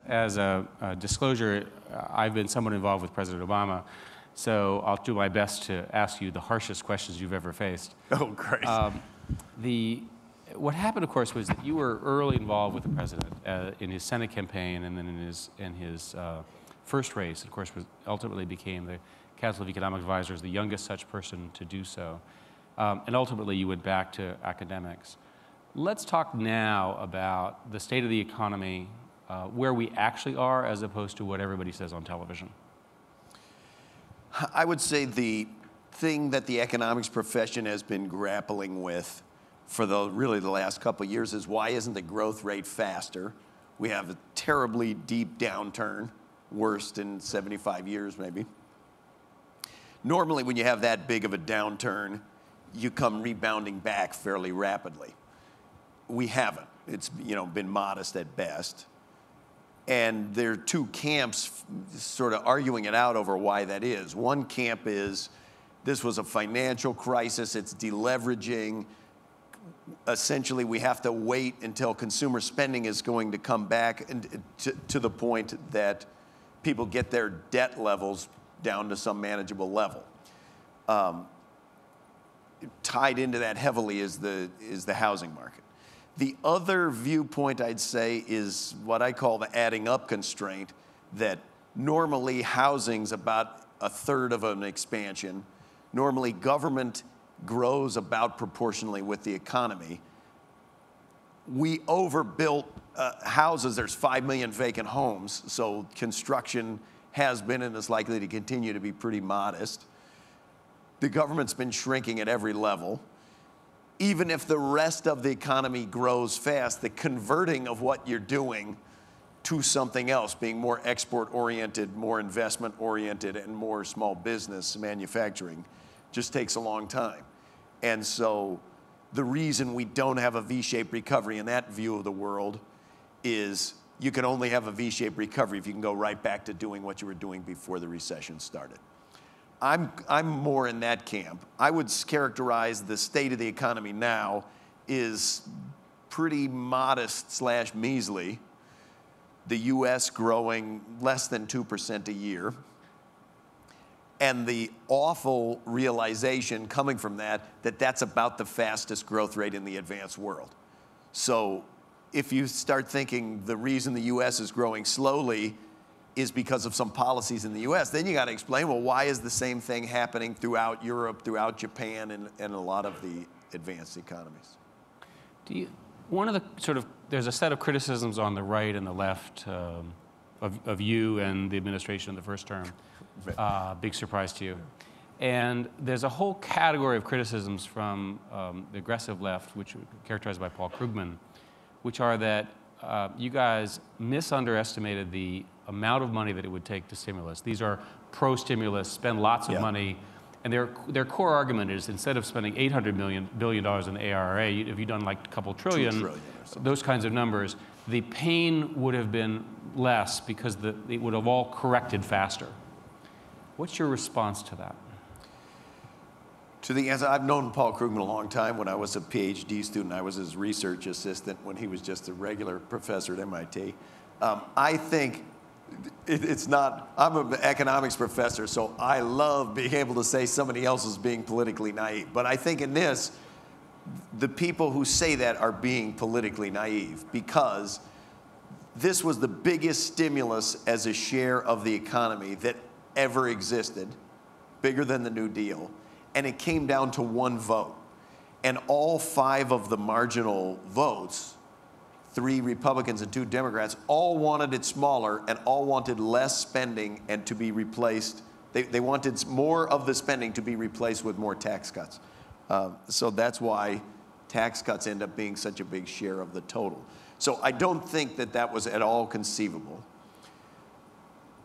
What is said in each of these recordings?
as a disclosure, I've been somewhat involved with President Obama, so I'll do my best to ask you the harshest questions you've ever faced. Oh, great. What happened, of course, was that you were early involved with the president in his Senate campaign, and then in his first race. Of course, ultimately became the Council of Economic Advisors, the youngest such person to do so, and ultimately you went back to academics. Let's talk now about the state of the economy, where we actually are, as opposed to what everybody says on television. I would say the thing that the economics profession has been grappling with for really the last couple of years is why isn't the growth rate faster? We have a terribly deep downturn, worst in 75 years maybe. Normally when you have that big of a downturn, you come rebounding back fairly rapidly. We haven't. It's been modest at best. And there are two camps sort of arguing it out over why that is. One camp is this was a financial crisis, it's deleveraging. Essentially, we have to wait until consumer spending is going to come back to the point that people get their debt levels down to some manageable level. Tied into that heavily is the housing market. The other viewpoint, I'd say, is what I call the adding up constraint, that normally housing's about a third of an expansion. Normally government grows about proportionally with the economy. We overbuilt houses. There's 5 million vacant homes, so construction has been and is likely to continue to be pretty modest. The government's been shrinking at every level. Even if the rest of the economy grows fast, the converting of what you're doing to something else, being more export-oriented, more investment-oriented, and more small business manufacturing, just takes a long time. And so the reason we don't have a V-shaped recovery in that view of the world is you can only have a V-shaped recovery if you can go right back to doing what you were doing before the recession started. I'm more in that camp. I would characterize the state of the economy now is pretty modest / measly. The US growing less than 2% a year. And the awful realization coming from that that's about the fastest growth rate in the advanced world. So if you start thinking the reason the US is growing slowly is because of some policies in the US, then you got to explain, well, why is the same thing happening throughout Europe, throughout Japan, and a lot of the advanced economies? There's a set of criticisms on the right and the left of you and the administration in the first term. Big surprise to you. And there's a whole category of criticisms from the aggressive left, which are characterized by Paul Krugman, which are that you guys misunderestimated the amount of money that it would take to stimulus. These are pro-stimulus, spend lots of money. And their core argument is instead of spending $800 billion in the ARRA, if you'd done like a couple trillion, $2 trillion those kinds of numbers, the pain would have been less because it would have all corrected faster. What's your response to that? To the answer, I've known Paul Krugman a long time. When I was a PhD student, I was his research assistant when he was just a regular professor at MIT. I think it's not, I'm an economics professor, so I love being able to say somebody else is being politically naive. But I think in this, the people who say that are being politically naive because this was the biggest stimulus as a share of the economy that ever existed, bigger than the New Deal, and it came down to one vote. And all 5 of the marginal votes, 3 Republicans and 2 Democrats, all wanted it smaller and all wanted less spending and to be replaced. They wanted more of the spending to be replaced with more tax cuts. So that's why tax cuts end up being such a big share of the total. So I don't think that was at all conceivable.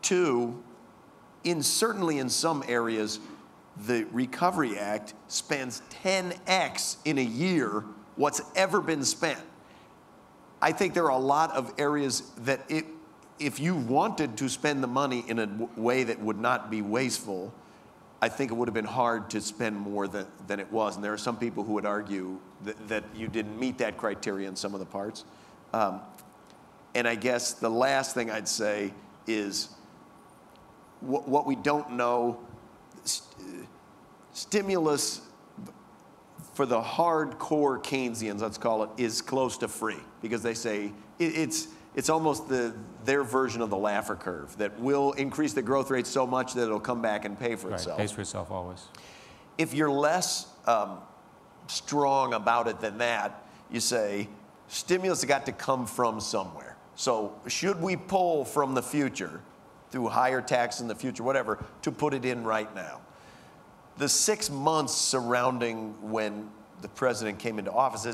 2, certainly in some areas, the Recovery Act spends 10x in a year what's ever been spent. I think there are a lot of areas that if you wanted to spend the money in a way that would not be wasteful, I think it would have been hard to spend more than it was. And there are some people who would argue that you didn't meet that criteria in some of the parts. And I guess the last thing I'd say is what we don't know, stimulus for the hardcore Keynesians, let's call it, is close to free, because they say it's almost their version of the Laffer curve, that will increase the growth rate so much that it'll come back and pay for itself. Pays for itself always. If you're less strong about it than that, you say stimulus has got to come from somewhere. So should we pull from the future through higher tax in the future, whatever, to put it in right now? The 6 months surrounding when the president came into office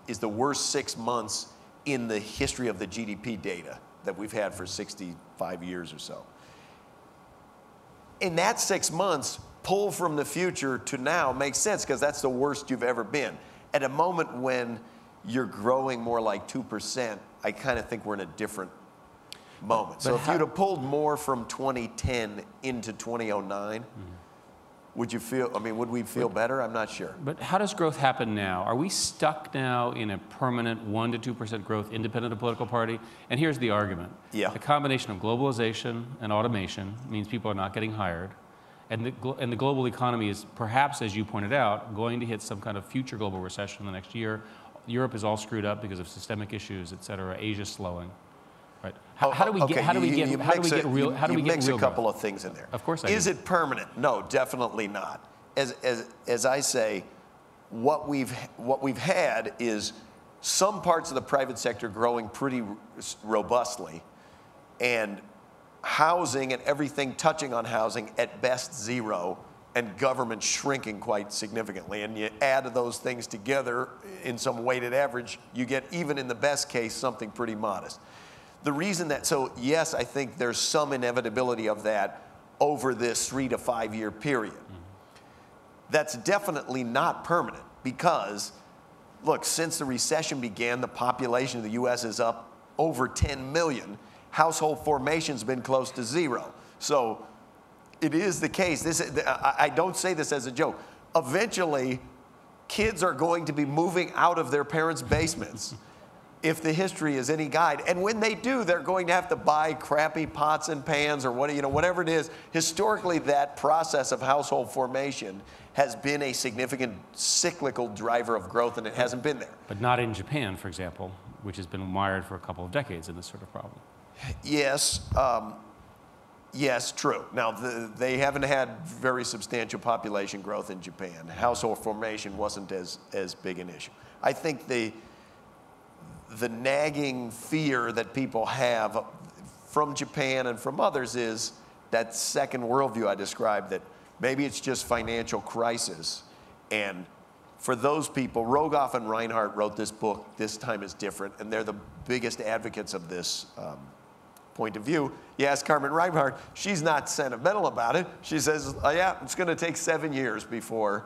is the worst 6 months in the history of the GDP data that we've had for 65 years or so. In that 6 months, pull from the future to now makes sense, because that's the worst you've ever been. At a moment when you're growing more like 2%, I kind of think we're in a different moment. So if you'd have pulled more from 2010 into 2009, would we feel better? I'm not sure. But how does growth happen now? Are we stuck now in a permanent 1 to 2% growth independent of political party? And here's the argument. Yeah. The combination of globalization and automation means people are not getting hired. And the global economy is perhaps, as you pointed out, going to hit some kind of future global recession in the next year. Europe is all screwed up because of systemic issues, et cetera. Asia's slowing. Right. How do we get real a couple of things in there. Of course I Is do. it permanent? No, definitely not. As I say, what we've had is some parts of the private sector growing pretty robustly, and housing and everything touching on housing at best zero, and government shrinking quite significantly. And you add those things together in some weighted average, you get, even in the best case, something pretty modest. The reason so yes, I think there's some inevitability of that over this 3 to 5 year period. That's definitely not permanent, because, look, since the recession began, the population of the U.S. is up over 10 million. Household formation's been close to zero. So it is the case. I don't say this as a joke. Eventually, kids are going to be moving out of their parents' basements, if the history is any guide. And when they do, they're going to have to buy crappy pots and pans or whatever it is. Historically, that process of household formation has been a significant cyclical driver of growth, and it hasn't been there. But not in Japan, for example, which has been mired for a couple of decades in this sort of problem. Yes. Yes, true. Now, they haven't had very substantial population growth in Japan. Household formation wasn't as big an issue. I think the nagging fear that people have from Japan and from others is that second worldview I described, that maybe it's just financial crisis. And for those people, Rogoff and Reinhardt wrote this book, This Time is Different, and they're the biggest advocates of this point of view. You ask Carmen Reinhardt, she's not sentimental about it. She says, oh, yeah, it's going to take 7 years before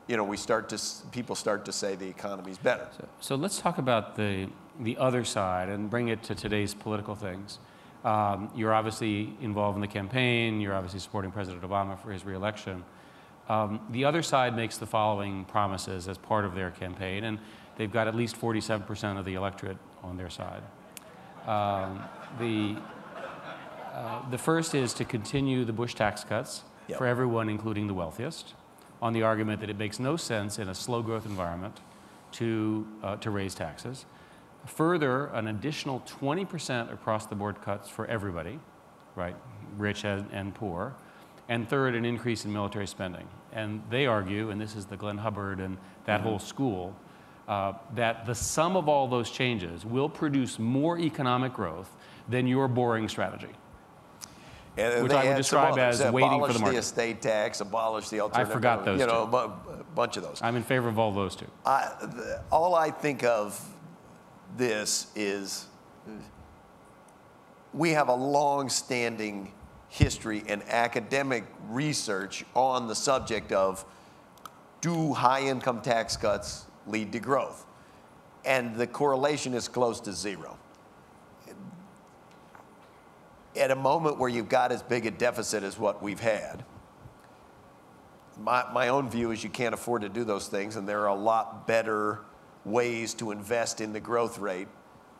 people start to say the economy's better. So let's talk about the other side and bring it to today's political things. You're obviously involved in the campaign. You're obviously supporting President Obama for his reelection. The other side makes the following promises as part of their campaign, and they've got at least 47% of the electorate on their side. The first is to continue the Bush tax cuts for everyone, including the wealthiest, on the argument that it makes no sense in a slow growth environment to raise taxes. Further, an additional 20% across the board cuts for everybody, right, rich and poor. And third, an increase in military spending. And they argue, and this is the Glenn Hubbard and that whole school, that the sum of all those changes will produce more economic growth than your boring strategy. And which I would describe as waiting for the market. Abolish the estate tax, abolish the alternative. I forgot those two. A bunch of those. I'm in favor of all those two. All I think of this is we have a long-standing history and academic research on the subject of, do high-income tax cuts lead to growth? And the correlation is close to zero. At a moment where you've got as big a deficit as what we've had, my own view is you can't afford to do those things, and there are a lot better ways to invest in the growth rate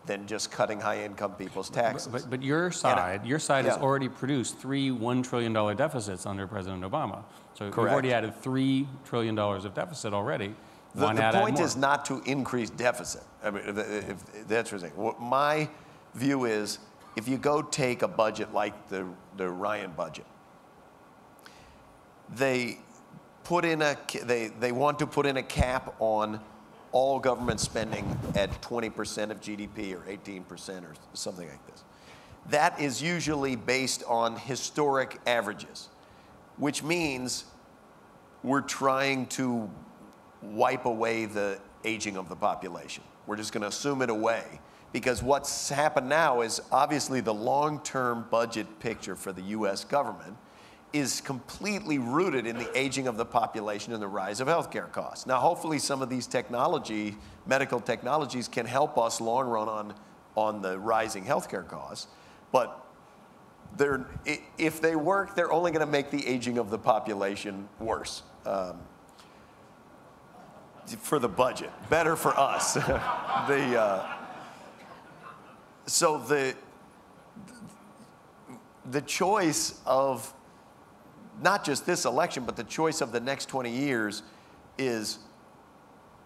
than just cutting high-income people's taxes. But your side has yeah. already produced three $1 trillion deficits under President Obama. So you've Correct. already added $3 trillion of deficit already. Why The not add point more? is not to increase deficit. I mean, if that's what you're saying. What my view is, if you go take a budget like the Ryan budget, they want to put in a cap on all government spending at 20% of GDP or 18% or something like this. That is usually based on historic averages, which means we're trying to wipe away the aging of the population. We're just going to assume it away, because what's happened now is obviously the long-term budget picture for the U.S. government is completely rooted in the aging of the population and the rise of healthcare costs. Now, hopefully some of these medical technologies can help us long run on the rising healthcare costs, but if they work, they're only going to make the aging of the population worse. For the budget, better for us. So the choice of not just this election, but the choice of the next 20 years is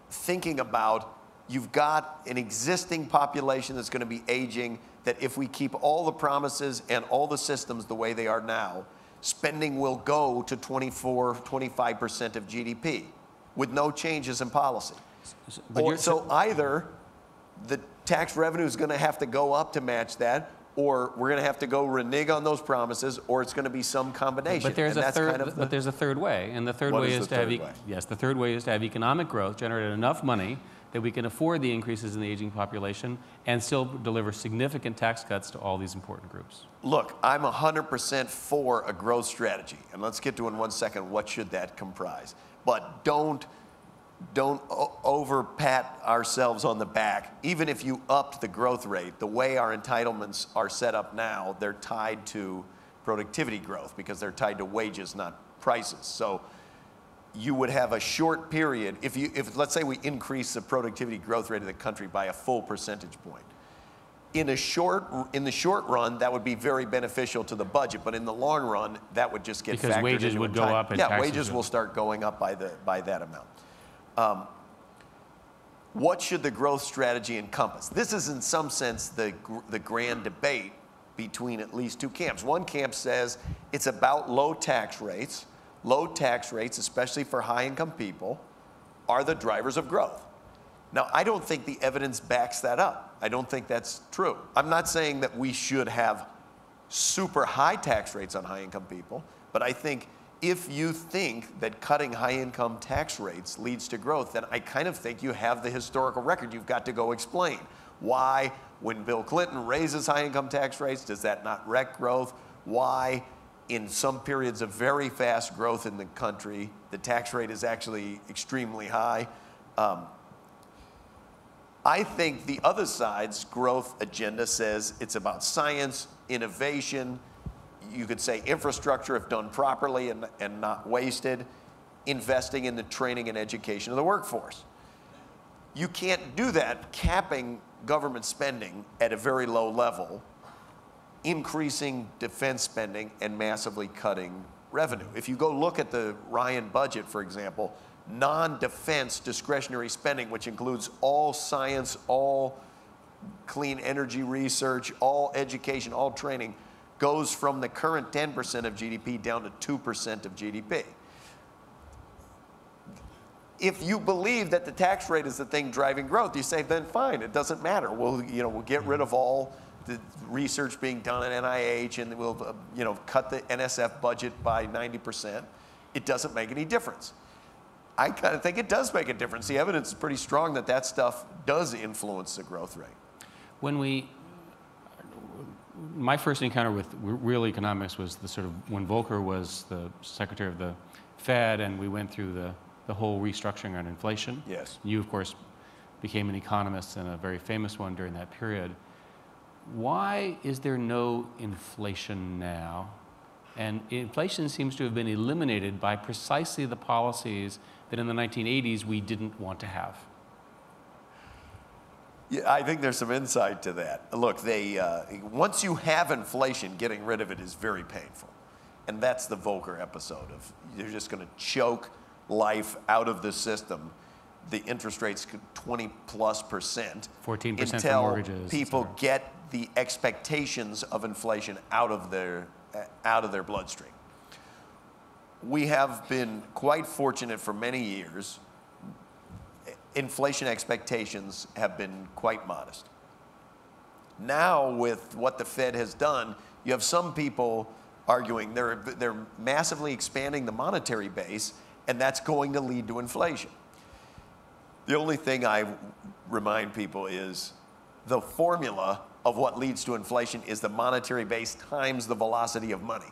thinking about, you've got an existing population that's going to be aging, that if we keep all the promises and all the systems the way they are now, spending will go to 24-25% of GDP with no changes in policy. So either the tax revenue is going to have to go up to match that, or we're going to have to go renege on those promises, or it's going to be some combination. But there's a third way, and the third way is to have the third way is to have economic growth, generate enough money that we can afford the increases in the aging population and still deliver significant tax cuts to all these important groups. Look, I'm 100% for a growth strategy, and let's get to in 1 second what should that comprise. But don't over pat ourselves on the back. Even if you upped the growth rate, the way our entitlements are set up now, they're tied to productivity growth because they're tied to wages, not prices. So you would have a short period, if let's say we increase the productivity growth rate of the country by a full percentage point. In the short run, that would be very beneficial to the budget, but in the long run, that would just get because factored wages into would go up and yeah, wages will start going up by that amount. What should the growth strategy encompass? This is in some sense the grand debate between at least two camps. One camp says it's about low tax rates. Low tax rates, especially for high-income people, are the drivers of growth. Now, I don't think the evidence backs that up. I don't think that's true. I'm not saying that we should have super high tax rates on high-income people, but I think if you think that cutting high-income tax rates leads to growth, then I kind of think you have the historical record. You've got to go explain why, when Bill Clinton raises high-income tax rates, does that not wreck growth? Why, in some periods of very fast growth in the country, the tax rate is actually extremely high? I think the other side's growth agenda says it's about science, innovation, you could say infrastructure if done properly and not wasted, investing in the training and education of the workforce. You can't do that capping government spending at a very low level, increasing defense spending and massively cutting revenue. If you go look at the Ryan budget, for example, non-defense discretionary spending, which includes all science, all clean energy research, all education, all training, goes from the current 10% of GDP down to 2% of GDP. If you believe that the tax rate is the thing driving growth, you say, then fine, it doesn't matter. We'll get rid of all the research being done at NIH, and we'll cut the NSF budget by 90%. It doesn't make any difference. I kind of think it does make a difference. The evidence is pretty strong that that stuff does influence the growth rate. My first encounter with real economics was when Volcker was the secretary of the Fed, and we went through the whole restructuring on inflation. Yes. You, of course, became an economist and a very famous one during that period. Why is there no inflation now? And inflation seems to have been eliminated by precisely the policies that in the 1980s we didn't want to have. Yeah, I think there's some insight to that. Look, once you have inflation, getting rid of it is very painful. And that's the Volcker episode of you're just going to choke life out of the system. The interest rates could 20+%. 14% for until mortgages. people get the expectations of inflation out of their bloodstream. We have been quite fortunate for many years. Inflation expectations have been quite modest. Now, with what the Fed has done, you have some people arguing they're massively expanding the monetary base, and that's going to lead to inflation. The only thing I remind people is the formula of what leads to inflation is the monetary base times the velocity of money.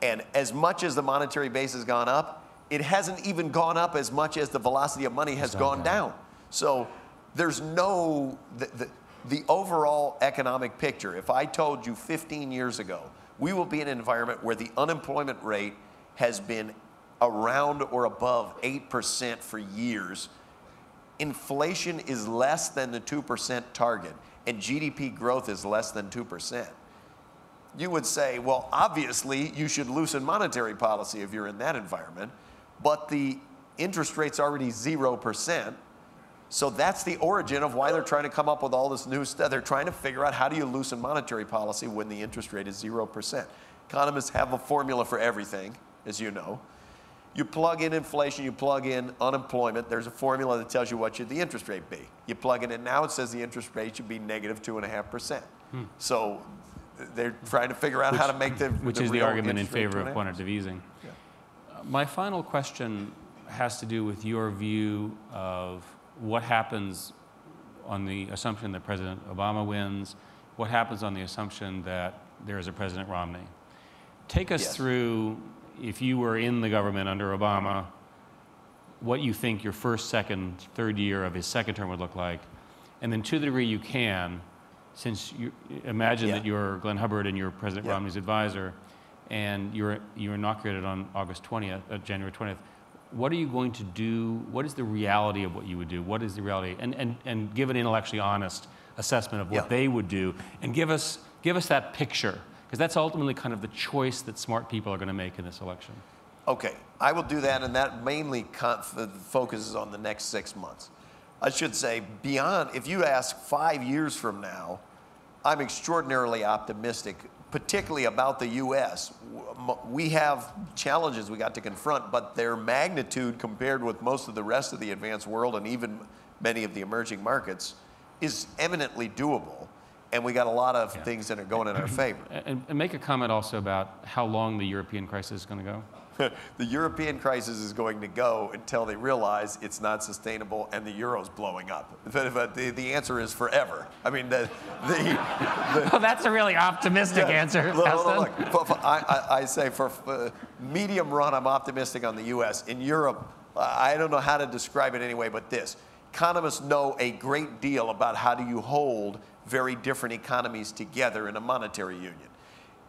And as much as the monetary base has gone up, it hasn't even gone up as much as the velocity of money has gone down. So there's no, the overall economic picture, if I told you 15 years ago, we will be in an environment where the unemployment rate has been around or above 8% for years. Inflation is less than the 2% target, and GDP growth is less than 2%. You would say, well, obviously, you should loosen monetary policy if you're in that environment, but the interest rate's already 0%. So that's the origin of why they're trying to come up with all this new stuff. They're trying to figure out how do you loosen monetary policy when the interest rate is 0%. Economists have a formula for everything, as you know. You plug in inflation, you plug in unemployment. There's a formula that tells you what should the interest rate be. You plug it in now, it says the interest rate should be negative 2.5%. So they're trying to figure out how to make the which is the argument in favor of quantitative easing. Yeah. My final question has to do with your view of what happens on the assumption that President Obama wins, what happens on the assumption that there is a President Romney. Take us through, if you were in the government under Obama, what you think your first, second, third year of his second term would look like, and then to the degree you can, since you imagine that you're Glenn Hubbard and you're President Romney's advisor, and you're inaugurated on August 20th, January 20th, what are you going to do? What is the reality of what you would do? What is the reality? And give an intellectually honest assessment of what they would do, and give us that picture, because that's ultimately kind of the choice that smart people are going to make in this election. Okay, I will do that, and that mainly focuses on the next 6 months. I should say, beyond, if you ask 5 years from now, I'm extraordinarily optimistic, particularly about the U.S. We have challenges we got to confront, but their magnitude compared with most of the rest of the advanced world and even many of the emerging markets is eminently doable. And we got a lot of things that are going in our favor. And make a comment also about how long the European crisis is going to go. The European crisis is going to go until they realize it's not sustainable and the euro's blowing up. But the answer is forever. I mean, well, that's a really optimistic answer. Look, I say for medium run, I'm optimistic on the U.S. In Europe, I don't know how to describe it anyway, but this. Economists know a great deal about how do you hold very different economies together in a monetary union.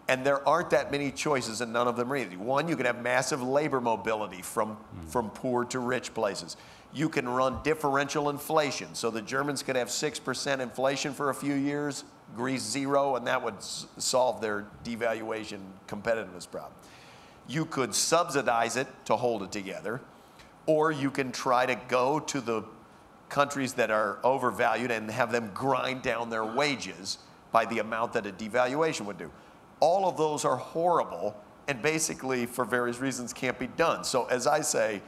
And there aren't that many choices, and none of them are easy. One, you can have massive labor mobility from poor to rich places. You can run differential inflation. So the Germans could have 6% inflation for a few years, Greece 0, and that would solve their devaluation competitiveness problem. You could subsidize it to hold it together, or you can try to go to the countries that are overvalued and have them grind down their wages by the amount that a devaluation would do. All of those are horrible and basically, for various reasons, can't be done. So as I say,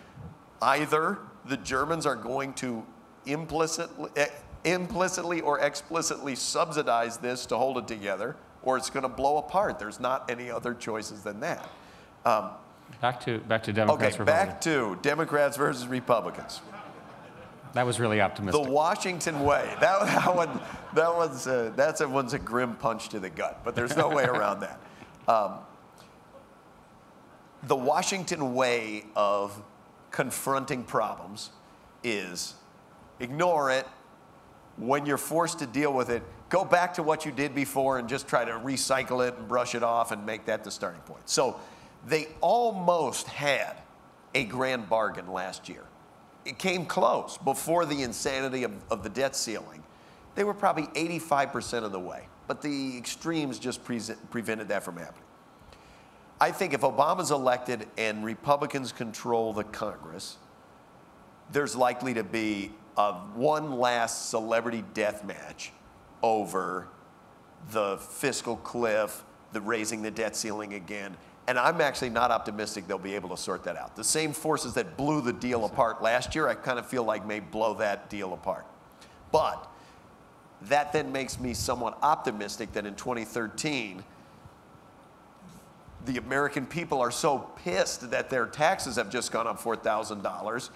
either the Germans are going to implicitly or explicitly subsidize this to hold it together, or it's going to blow apart. There's not any other choices than that. Back to Democrats, okay, Republicans. back to Democrats versus Republicans. That was really optimistic. The Washington way. That one's a grim punch to the gut, but there's no way around that. The Washington way of confronting problems is ignore it. When you're forced to deal with it, go back to what you did before and just try to recycle it and brush it off and make that the starting point. So they almost had a grand bargain last year. It came close before the insanity of the debt ceiling. they were probably 85% of the way. But the extremes just prevented that from happening. I think if Obama's elected and Republicans control the Congress, there's likely to be one last celebrity death match over the fiscal cliff, the raising the debt ceiling again. And I'm actually not optimistic they'll be able to sort that out. The same forces that blew the deal apart last year, I kind of feel like may blow that deal apart. But that then makes me somewhat optimistic that in 2013, the American people are so pissed that their taxes have just gone up $4,000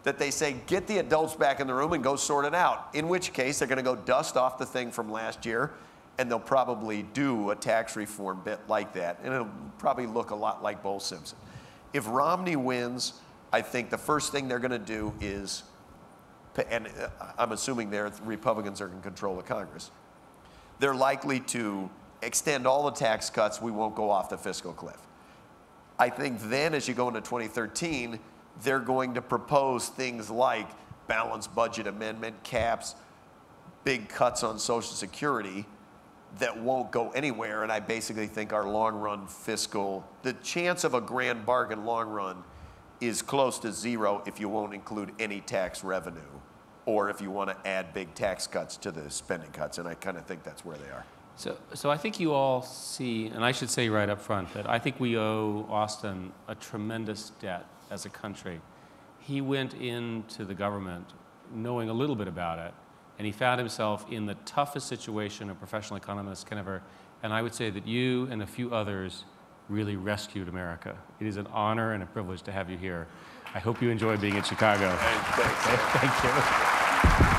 that they say, get the adults back in the room and go sort it out. In which case, they're going to go dust off the thing from last year, and they'll probably do a tax reform bit like that, and it'll probably look a lot like Bo Simpson. If Romney wins, I think the first thing they're going to do is, and I'm assuming the Republicans are in control of Congress, they're likely to extend all the tax cuts. We won't go off the fiscal cliff. I think then as you go into 2013, they're going to propose things like balanced budget amendment, caps, big cuts on Social Security that won't go anywhere. And I basically think our long run fiscal, the chance of a grand bargain long run is close to zero if you won't include any tax revenue or if you want to add big tax cuts to the spending cuts. And I kind of think that's where they are. So I think you all see, and I should say right up front, that I think we owe Austin a tremendous debt as a country. He went into the government knowing a little bit about it, and he found himself in the toughest situation a professional economist can ever, and I would say that you and a few others really rescued America. It is an honor and a privilege to have you here. I hope you enjoy being in Chicago. Thanks. Thank you.